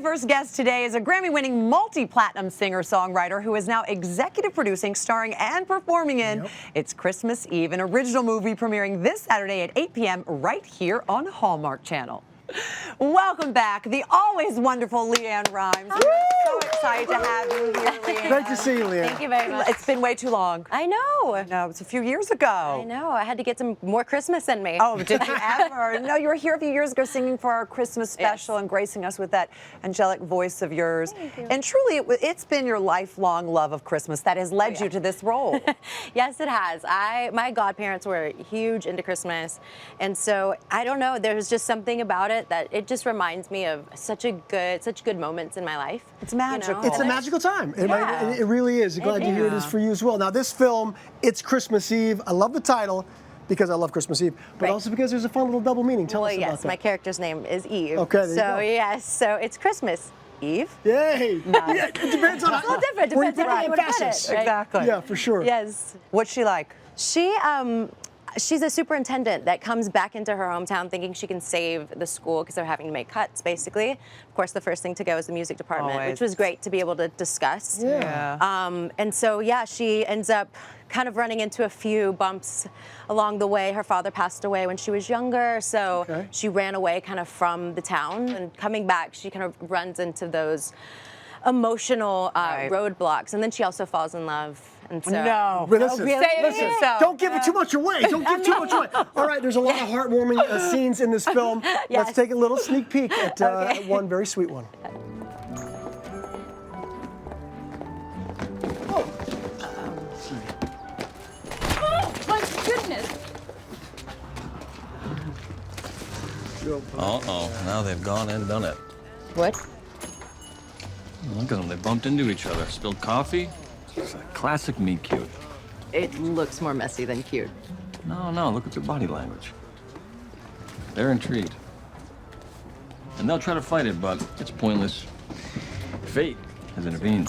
very first guest today is a Grammy-winning multi-platinum singer-songwriter who is now executive producing, starring, and performing in It's Christmas Eve, an original movie premiering this Saturday at 8 p.m. right here on Hallmark Channel. Welcome back, the always wonderful LeAnn Rimes. We're so excited to have you here, LeAnn. Great to see you, LeAnn. Thank you very much. It's been way too long. I know. No, it's a few years ago. I know. I had to get some more Christmas in me. Oh, did you ever? No, you were here a few years ago singing for our Christmas special and gracing us with that angelic voice of yours. Thank you. And truly, it's been your lifelong love of Christmas that has led you to this role. Yes, it has. My godparents were huge into Christmas, and so I don't know. There's just something about it that it just reminds me of such good moments in my life. It's magical. You know? It's a magical time. Yeah. It really is. Glad to hear it is for you as well. Now, this film, It's Christmas Eve. I love the title because I love Christmas Eve, but also because there's a fun little double meaning. Tell us about yes, that. my character's name is Eve. Okay, there you go. Yes, so it's Christmas Eve. Yay! Yeah, it depends on It's a little different. where you Depends on how you put want to put emphasis. it. Right? Exactly. Yeah, for sure. Yes. What's she like? She's a superintendent that comes back into her hometown thinking she can save the school because they're having to make cuts, basically. Of course, the first thing to go is the music department, Always. which was great to be able to discuss. Yeah. And so, yeah, she ends up kind of running into a few bumps along the way. Her father passed away when she was younger, so she ran away kind of from the town. And coming back, she kind of runs into those emotional roadblocks. And then she also falls in love. And so, No. But listen, Listen, don't give it too much away. Don't give too much away. All right, there's a lot of heartwarming scenes in this film. Let's take a little sneak peek at one very sweet one. Oh, my goodness. Uh-oh, now they've gone and done it. What? Look at them, they bumped into each other. Spilled coffee. It's a classic meet cute. It looks more messy than cute. No, look at their body language. They're intrigued. And they'll try to fight it, but it's pointless. Fate has intervened.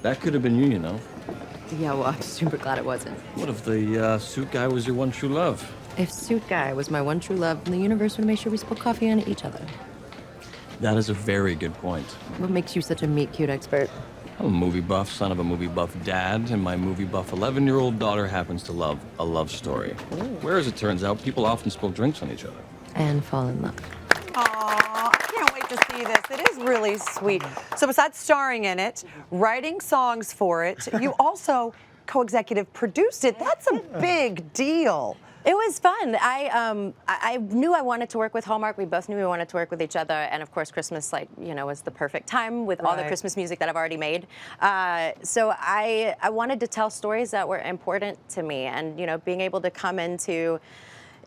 That could have been you, you know. Yeah, well, I'm super glad it wasn't. What if the suit guy was your one true love? If Suit Guy was my one true love, then the universe would make sure we spill coffee on each other. That is a very good point. What makes you such a meet cute expert? I'm a movie buff, son of a movie buff dad, and my movie buff 11-year-old daughter happens to love a love story. Where, as it turns out, people often spill drinks on each other. And fall in love. Aw, I can't wait to see this. It is really sweet. So besides starring in it, writing songs for it, you also co-executive produced it. That's a big deal. It was fun. I knew I wanted to work with Hallmark. We both knew we wanted to work with each other, and of course, Christmas, was the perfect time with all the Christmas music that I've already made. So I wanted to tell stories that were important to me, and being able to come into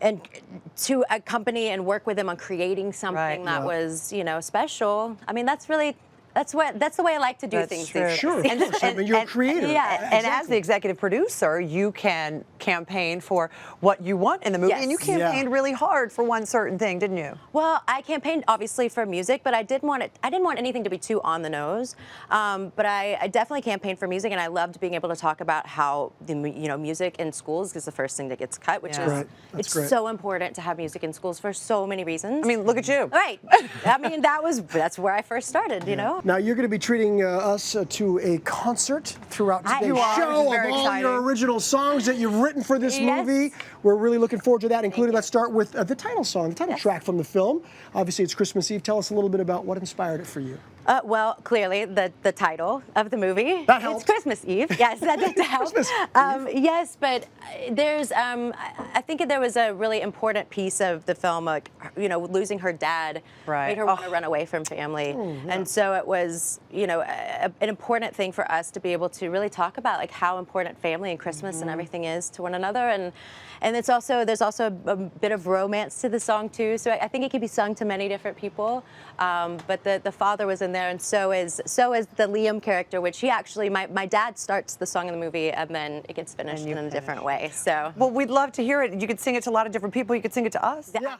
to a company and work with them on creating something that was special. I mean, that's the way I like to do things. True. Sure, and you're a creator. Yeah, and as the executive producer, you can campaign for what you want in the movie, and you campaigned really hard for one certain thing, didn't you? Well, I campaigned obviously for music, but I didn't want anything to be too on the nose. But I definitely campaigned for music, and I loved being able to talk about how the music in schools is the first thing that gets cut, which is it's so important to have music in schools for so many reasons. I mean, look at you. Right. I mean, that's where I first started. You know. Now, you're going to be treating us to a concert throughout today's show of all your original songs that you've written for this movie. We're really looking forward to that, including, let's start with the title song, the title track from the film. Obviously, it's Christmas Eve. Tell us a little bit about what inspired it for you. Well, clearly, the title of the movie. That helps. It's Christmas Eve. Yes, that helps. Christmas Eve. Yes, but there's, I think there was a really important piece of the film, like, losing her dad made her want to run away from family. And so it was, an important thing for us to be able to really talk about, like, how important family and Christmas and everything is to one another. And there's also a bit of romance to the song, too. So I think it could be sung to many different people. But the father was in there, and so is the Liam character, which he actually, my dad starts the song in the movie, and then it gets finished in a different way. So. Well, we'd love to hear it. You could sing it to a lot of different people. You could sing it to us. Yeah.